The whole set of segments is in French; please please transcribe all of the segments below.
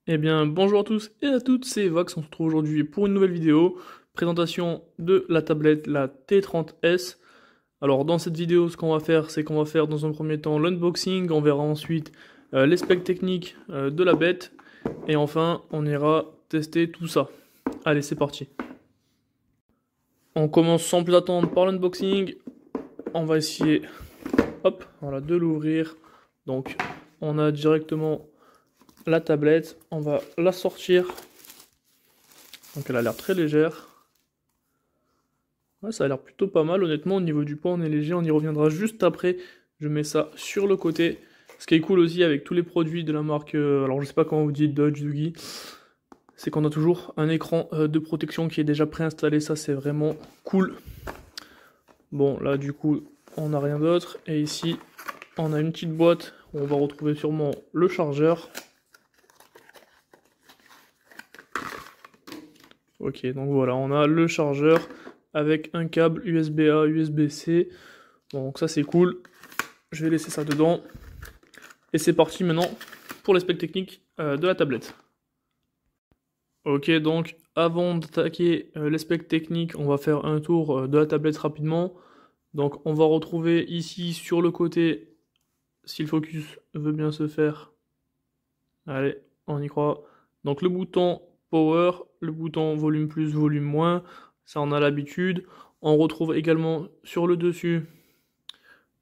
Eh bien, bonjour à tous et à toutes, c'est Vax, on se retrouve aujourd'hui pour une nouvelle vidéo, présentation de la tablette, la T30S. Alors dans cette vidéo, ce qu'on va faire, c'est qu'on va faire dans un premier temps l'unboxing, on verra ensuite les specs techniques de la bête, et enfin, on ira tester tout ça. Allez, c'est parti. On commence sans plus attendre par l'unboxing, on va essayer, hop, voilà, de l'ouvrir. Donc, on a directement la tablette, on va la sortir. Donc elle a l'air très légère. Ouais, ça a l'air plutôt pas mal, honnêtement, au niveau du poids, on est léger, on y reviendra juste après. Je mets ça sur le côté. Ce qui est cool aussi avec tous les produits de la marque, alors je sais pas comment vous dites, Dodge, Yugi, c'est qu'on a toujours un écran de protection qui est déjà préinstallé, ça c'est vraiment cool. Bon, là du coup, on n'a rien d'autre. Et ici, on a une petite boîte où on va retrouver sûrement le chargeur. Ok, donc voilà, on a le chargeur avec un câble USB-A, USB-C. Donc ça c'est cool. Je vais laisser ça dedans. Et c'est parti maintenant pour les specs techniques de la tablette. Ok, donc avant d'attaquer les specs techniques, on va faire un tour de la tablette rapidement. Donc on va retrouver ici sur le côté, si le focus veut bien se faire. Allez, on y croit. Donc le bouton Power, le bouton Volume plus, Volume moins, ça on a l'habitude. On retrouve également sur le dessus,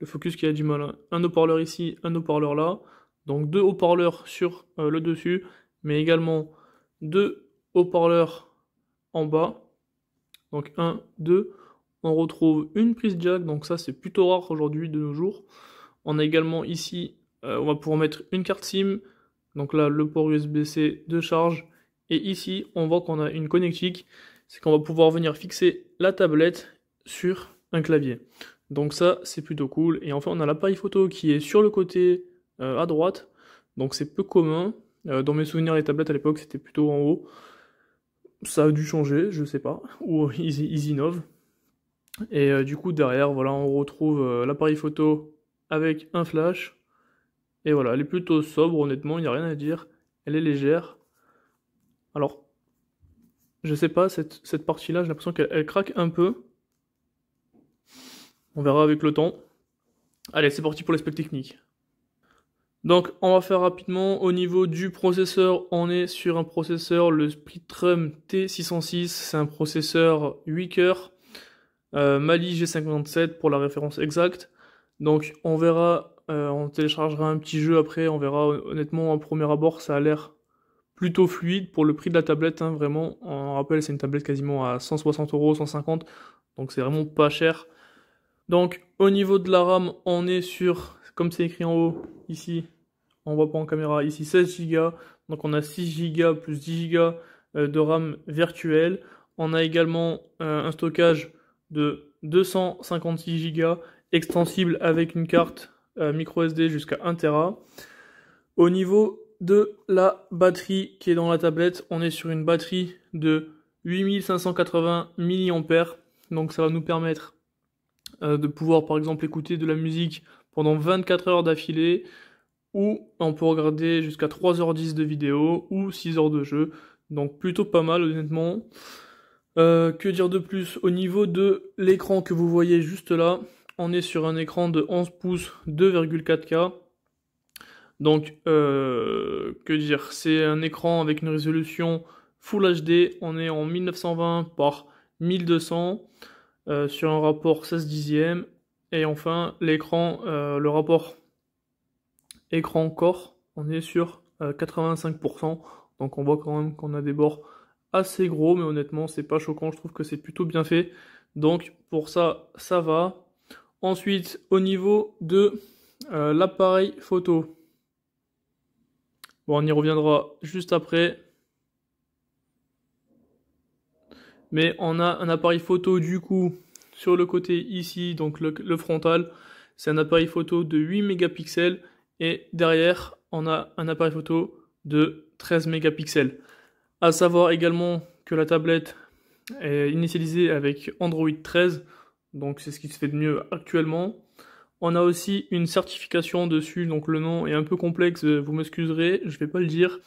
le focus qui a du mal, hein, un haut-parleur ici, un haut-parleur là. Donc deux haut-parleurs sur le dessus, mais également deux haut-parleurs en bas. Donc un, deux. On retrouve une prise jack, donc ça c'est plutôt rare aujourd'hui de nos jours. On a également ici, on va pouvoir mettre une carte SIM. Donc là, le port USB-C de charge. Et ici, on voit qu'on a une connectique. C'est qu'on va pouvoir venir fixer la tablette sur un clavier. Donc ça, c'est plutôt cool. Et enfin, on a l'appareil photo qui est sur le côté à droite. Donc c'est peu commun. Dans mes souvenirs, les tablettes à l'époque, c'était plutôt en haut. Ça a dû changer, je sais pas. Ou ils innovent. Et du coup, derrière, voilà, on retrouve l'appareil photo avec un flash. Et voilà, elle est plutôt sobre, honnêtement, il n'y a rien à dire. Elle est légère. Alors, je sais pas, cette partie-là, j'ai l'impression qu'elle craque un peu. On verra avec le temps. Allez, c'est parti pour les specs techniques. Donc, on va faire rapidement. Au niveau du processeur, on est sur un processeur, le Spreadtrum T606. C'est un processeur 8 cœurs. Mali G57 pour la référence exacte. Donc, on verra, on téléchargera un petit jeu après. On verra, honnêtement, en premier abord, ça a l'air plutôt fluide pour le prix de la tablette, hein, vraiment. On rappelle, c'est une tablette quasiment à 160 euros, 150, donc c'est vraiment pas cher. Donc au niveau de la RAM, on est sur, comme c'est écrit en haut, ici, on voit pas en caméra, ici 16 Go, donc on a 6 Go plus 10 Go de RAM virtuelle. On a également un stockage de 256 Go extensible avec une carte micro SD jusqu'à 1 Tera. Au niveau de la batterie qui est dans la tablette, on est sur une batterie de 8580 mAh. Donc ça va nous permettre de pouvoir par exemple écouter de la musique pendant 24 heures d'affilée, ou on peut regarder jusqu'à 3h10 de vidéo ou 6 heures de jeu. Donc plutôt pas mal honnêtement. Que dire de plus? Au niveau de l'écran que vous voyez juste là, on est sur un écran de 11 pouces 2,4K. Donc, que dire, c'est un écran avec une résolution Full HD, on est en 1920 par 1200 sur un rapport 16 dixièmes. Et enfin, l'écran, le rapport écran-corps, on est sur 85%. Donc on voit quand même qu'on a des bords assez gros, mais honnêtement, c'est pas choquant, je trouve que c'est plutôt bien fait. Donc pour ça, ça va. Ensuite, au niveau de l'appareil photo. Bon, on y reviendra juste après. Mais on a un appareil photo du coup sur le côté ici, donc le frontal. C'est un appareil photo de 8 mégapixels. Et derrière, on a un appareil photo de 13 mégapixels. À savoir également que la tablette est initialisée avec Android 13. Donc c'est ce qui se fait de mieux actuellement. On a aussi une certification dessus, donc le nom est un peu complexe, vous m'excuserez, je vais pas le dire.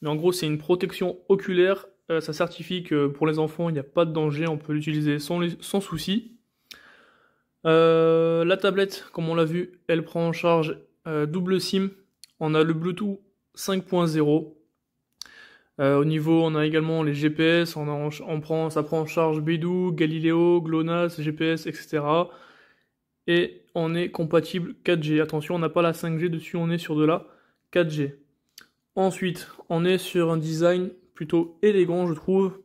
Mais en gros, c'est une protection oculaire. Ça certifie que pour les enfants, il n'y a pas de danger. On peut l'utiliser sans souci. La tablette, comme on l'a vu, elle prend en charge double SIM. On a le Bluetooth 5.0. Au niveau, on a également les GPS. Ça prend en charge Beidou, Galileo, GLONASS, GPS, etc. Et on est compatible 4G. Attention, on n'a pas la 5G dessus, on est sur de la 4G. Ensuite, on est sur un design plutôt élégant, je trouve.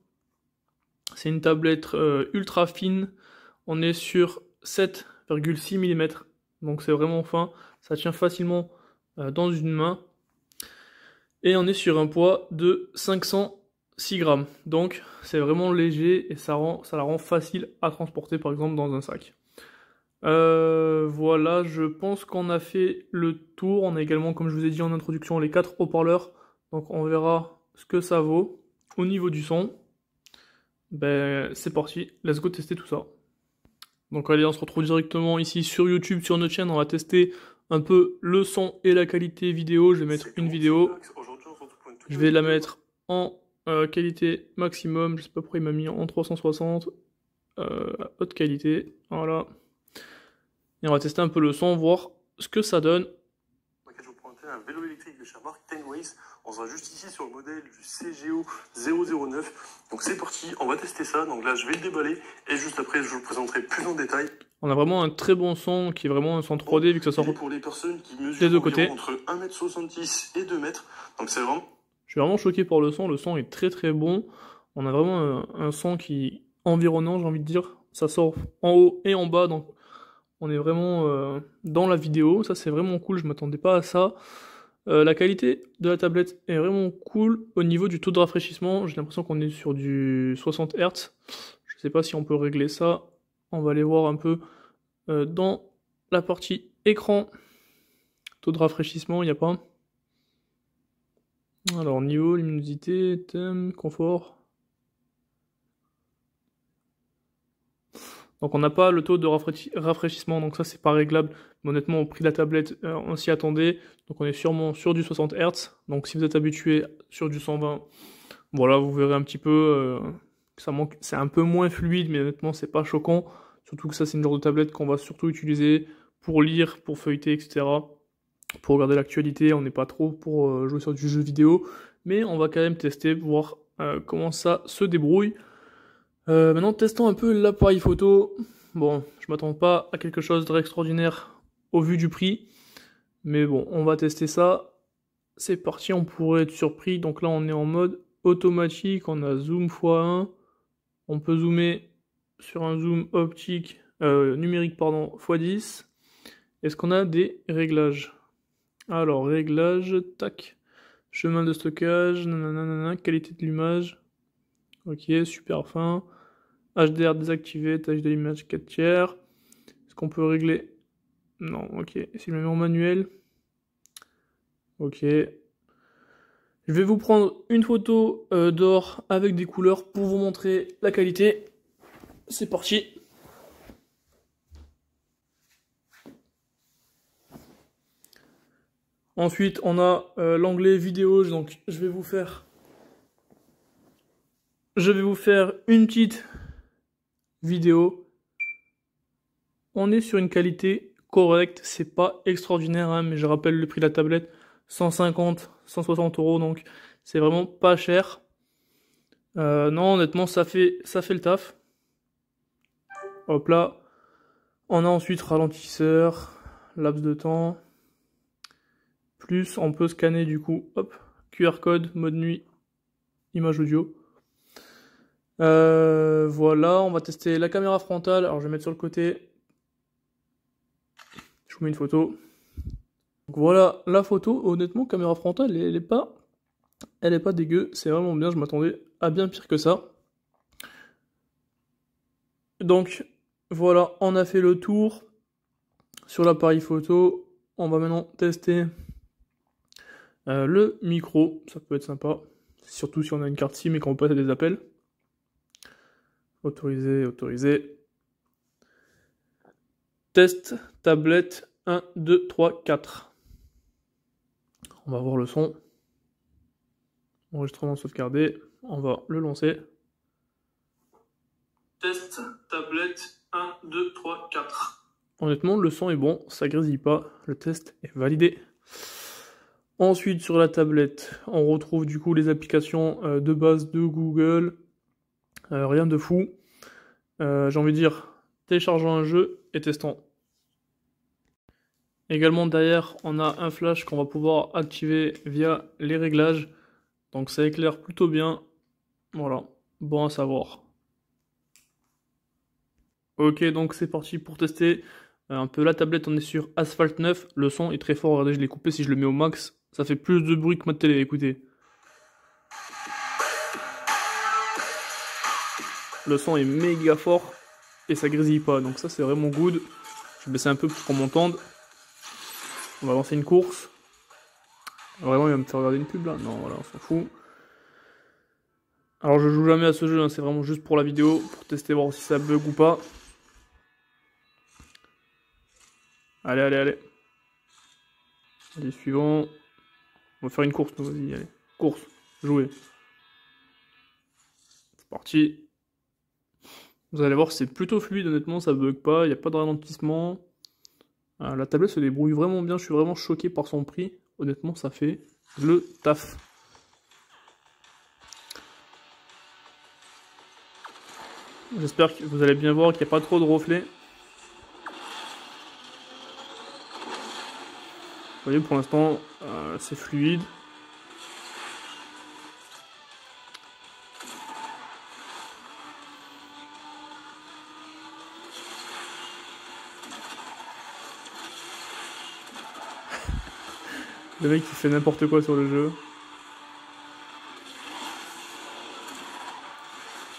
C'est une tablette ultra fine. On est sur 7,6 mm. Donc c'est vraiment fin. Ça tient facilement dans une main. Et on est sur un poids de 506 grammes. Donc c'est vraiment léger et ça la rend facile à transporter par exemple dans un sac. Voilà, je pense qu'on a fait le tour. On a également, comme je vous ai dit en introduction, les 4 haut-parleurs. Donc on verra ce que ça vaut. Au niveau du son, ben c'est parti, let's go tester tout ça. Donc allez, on se retrouve directement ici sur YouTube, sur notre chaîne. On va tester un peu le son et la qualité vidéo. Je vais mettre une vidéo. Je vais la mettre en qualité maximum. Je sais pas pourquoi il m'a mis en 360. Haute qualité, voilà. Et on va tester un peu le son, voir ce que ça donne. Je vous présenter un vélo électrique de chez marque Tenways. On sera juste ici sur le modèle du CGO 009. Donc c'est parti, on va tester ça. Donc là je vais le déballer et juste après je vous le présenterai plus en détail. On a vraiment un très bon son qui est vraiment un son 3D vu que ça sort pour les personnes qui mesurent des deux côtés. Entre 1m70 et 2 mètres. Donc c'est vraiment... Je suis vraiment choqué par le son est très très bon. On a vraiment un son qui est environnant, j'ai envie de dire. Ça sort en haut et en bas, donc on est vraiment dans la vidéo. Ça c'est vraiment cool, je m'attendais pas à ça. La qualité de la tablette est vraiment cool. Au niveau du taux de rafraîchissement, j'ai l'impression qu'on est sur du 60 Hz. Je sais pas si on peut régler ça. On va aller voir un peu dans la partie écran. Taux de rafraîchissement, il n'y a pas. Alors, niveau, luminosité, thème, confort. Donc on n'a pas le taux de rafraîchissement, donc ça c'est pas réglable. Mais honnêtement, au prix de la tablette, on s'y attendait. Donc on est sûrement sur du 60 Hz. Donc si vous êtes habitué sur du 120, voilà, vous verrez un petit peu que ça manque. C'est un peu moins fluide, mais honnêtement, c'est pas choquant. Surtout que ça, c'est une genre de tablette qu'on va surtout utiliser pour lire, pour feuilleter, etc. Pour regarder l'actualité. On n'est pas trop pour jouer sur du jeu vidéo. Mais on va quand même tester, voir comment ça se débrouille. Maintenant, testons un peu l'appareil photo. Bon, je m'attends pas à quelque chose d'extraordinaire au vu du prix. Mais bon, on va tester ça. C'est parti, on pourrait être surpris. Donc là, on est en mode automatique. On a zoom x1. On peut zoomer sur un zoom optique, numérique, pardon, x10. Est-ce qu'on a des réglages? Alors, réglages, tac. Chemin de stockage, nanana, qualité de l'image. Ok, super fin. HDR désactivé, tâche de l'image 4 tiers. Est-ce qu'on peut régler? Non, ok. Si je me mets en manuel. Ok. Je vais vous prendre une photo d'or avec des couleurs pour vous montrer la qualité. C'est parti. Ensuite, on a l'onglet vidéo. Donc, je vais vous faire une petite vidéo. On est sur une qualité correcte, c'est pas extraordinaire, hein, mais je rappelle le prix de la tablette, 150, 160 €, donc c'est vraiment pas cher. Non, honnêtement, ça fait le taf. Hop là. On a ensuite ralentisseur, laps de temps. Plus, on peut scanner du coup, hop, QR code, mode nuit, image audio. Voilà, on va tester la caméra frontale. Alors je vais mettre sur le côté. Je vous mets une photo. Donc voilà la photo. Honnêtement, caméra frontale, elle est pas dégueu. C'est vraiment bien. Je m'attendais à bien pire que ça. Donc voilà, on a fait le tour sur l'appareil photo. On va maintenant tester le micro. Ça peut être sympa. Surtout si on a une carte SIM et qu'on passe à des appels. Autorisé, autorisé. Test, tablette, 1, 2, 3, 4. On va voir le son. Enregistrement sauvegardé, on va le lancer. Test, tablette, 1, 2, 3, 4. Honnêtement, le son est bon, ça grésille pas, le test est validé. Ensuite, sur la tablette, on retrouve du coup les applications de base de Google. Rien de fou. J'ai envie de dire, téléchargeons un jeu et testons. Également derrière, on a un flash qu'on va pouvoir activer via les réglages. Donc ça éclaire plutôt bien. Voilà, bon à savoir. Ok, donc c'est parti pour tester un peu la tablette. On est sur Asphalt 9. Le son est très fort. Regardez, je l'ai coupé. Si je le mets au max, ça fait plus de bruit que ma télé. Écoutez. Le son est méga fort et ça grésille pas. Donc ça, c'est vraiment good. Je vais baisser un peu pour qu'on m'entende. On va lancer une course. Vraiment, il va me faire regarder une pub là. Non, voilà, on s'en fout. Alors, je joue jamais à ce jeu. Hein. C'est vraiment juste pour la vidéo. Pour tester, voir si ça bug ou pas. Allez, allez, allez. Allez, suivant. On va faire une course, vas-y, allez. Course, jouer. C'est parti. Vous allez voir, c'est plutôt fluide, honnêtement, ça bug pas, il n'y a pas de ralentissement. La tablette se débrouille vraiment bien, je suis vraiment choqué par son prix. Honnêtement, ça fait le taf. J'espère que vous allez bien voir qu'il n'y a pas trop de reflets. Vous voyez, pour l'instant, c'est fluide. Le mec qui fait n'importe quoi sur le jeu.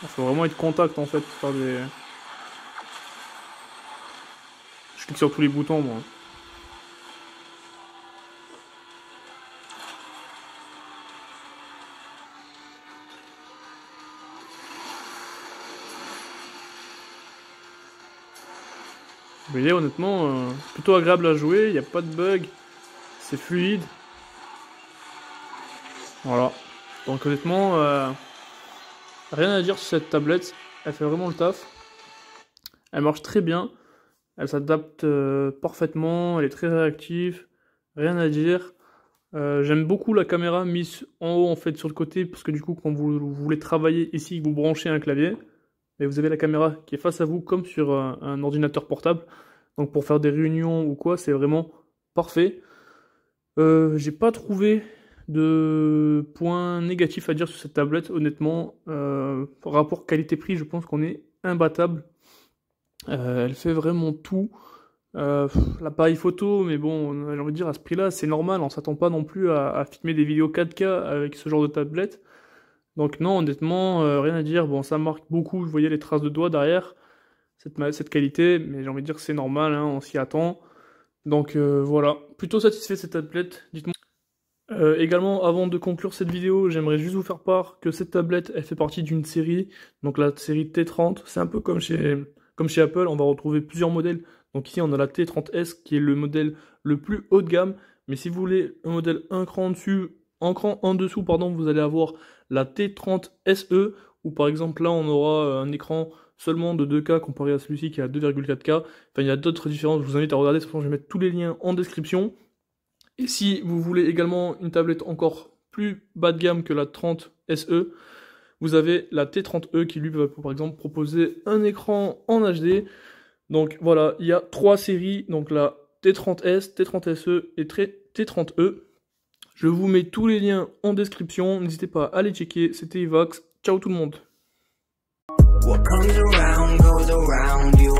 Il faut vraiment être contact en fait pour faire des... Je clique sur tous les boutons moi. Vous voyez, honnêtement, plutôt agréable à jouer, il n'y a pas de bug, c'est fluide. Voilà. Donc honnêtement, rien à dire sur cette tablette, elle fait vraiment le taf. Elle marche très bien, elle s'adapte parfaitement, elle est très réactive, rien à dire. J'aime beaucoup la caméra mise en haut en fait sur le côté, parce que du coup quand vous voulez travailler ici, vous branchez un clavier. Et vous avez la caméra qui est face à vous comme sur un ordinateur portable. Donc pour faire des réunions ou quoi, c'est vraiment parfait. J'ai pas trouvé de points négatifs à dire sur cette tablette, honnêtement. Rapport qualité-prix, je pense qu'on est imbattable. Elle fait vraiment tout. L'appareil photo, mais bon, j'ai envie de dire à ce prix-là, c'est normal. On s'attend pas non plus à filmer des vidéos 4K avec ce genre de tablette. Donc non, honnêtement, rien à dire. Bon, ça marque beaucoup, vous voyez les traces de doigts derrière, cette qualité, mais j'ai envie de dire que c'est normal, hein, on s'y attend. Donc voilà, plutôt satisfait de cette tablette, dites-moi. Également, avant de conclure cette vidéo, j'aimerais juste vous faire part que cette tablette, elle fait partie d'une série, donc la série T30. C'est un peu comme chez Apple, on va retrouver plusieurs modèles. Donc ici, on a la T30S qui est le modèle le plus haut de gamme, mais si vous voulez un modèle un cran en dessous, pardon, vous allez avoir la T30 SE, où par exemple là on aura un écran seulement de 2K comparé à celui-ci qui est à 2,4K. Enfin il y a d'autres différences, je vous invite à regarder, de toute façon je vais mettre tous les liens en description. Et si vous voulez également une tablette encore plus bas de gamme que la 30 SE, vous avez la T30E qui lui va par exemple proposer un écran en HD. Donc voilà, il y a 3 séries, donc la T30S, T30 SE et T30E. Je vous mets tous les liens en description, n'hésitez pas à les checker, c'était Evax, ciao tout le monde. What comes around, goes around, you